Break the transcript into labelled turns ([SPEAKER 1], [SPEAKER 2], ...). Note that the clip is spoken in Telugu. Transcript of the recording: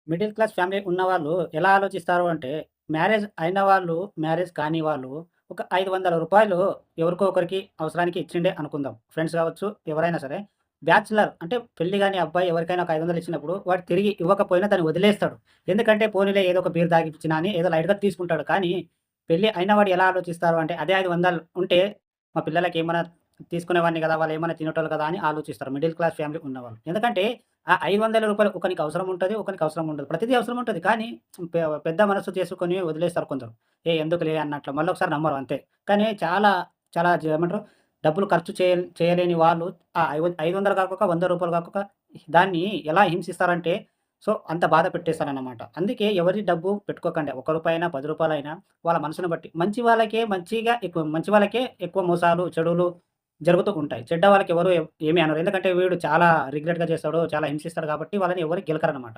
[SPEAKER 1] మిడిల్ క్లాస్ ఫ్యామిలీ ఉన్నవాళ్ళు ఎలా ఆలోచిస్తారు అంటే, మ్యారేజ్ అయిన వాళ్ళు, మ్యారేజ్ కాని వాళ్ళు ఒక రూ. 500 ఎవరికో ఒకరికి అవసరానికి ఇచ్చిండే అనుకుందాం. ఫ్రెండ్స్ కావచ్చు, ఎవరైనా సరే. బ్యాచిలర్ అంటే పెళ్లి గాని అబ్బాయి ఎవరికైనా ఒక 500 ఇచ్చినప్పుడు వాడు తిరిగి ఇవ్వకపోయినా దాన్ని వదిలేస్తాడు. ఎందుకంటే పోనీలే ఏదో ఒక బీర్ తాగిపిచ్చినా అని ఏదో లైట్‌గా తీసుకుంటాడు. కానీ పెళ్లి అయినవాడు ఎలా ఆలోచిస్తారు అంటే, అదే 500 ఉంటే మా పిల్లలకేమన్నా తీసుకునేవాడిని కదా! వాళ్ళేమన్నా తినేటోళ్ళు కదా! అని ఆలోచిస్తారు. మిడిల్ క్లాస్ ఫ్యామిలీ ఉన్నవాళ్ళు. ఎందుకంటే ఆ రూ. 500 ఒకనికి అవసరం ఉంటది. ఒకనికి అవసరం ఉండదు. ప్రతిదీ అవసరం ఉంటది. కానీ పె పెద్ద మనసు చేసుకొని వదిలేస్తారు కొందరు. ఎందుకులే అన్నట్లు మళ్ళొకసారి నమ్మరు అంతే. కానీ చాలా చాలా ఏమంటారు డబ్బులు ఖర్చు చేయలేని వాళ్ళు ఆ 500 కాకపోక రూ. 100 కాకపోక దాన్ని ఎలా హింసిస్తారంటే అంత బాధ పెట్టేస్తారన్నమాట. అందుకే ఎవరి డబ్బు పెట్టుకోకండి. రూ. 1 అయినా, రూ. 10 అయినా వాళ్ళ మనసుని బట్టి. మంచి వాళ్ళకే ఎక్కువ మోసాలు, చెడులు జరుగుతూ ఉంటాయి. చెడ్డ వాళ్ళకెవరు ఏమి అనరు. ఎందుకంటే వీడు చాలా రిగ్రెట్‌గా చేస్తాడు, చాలా హింసిస్తాడు కాబట్టి వాళ్ళని ఎవరు గెలకరనమాట.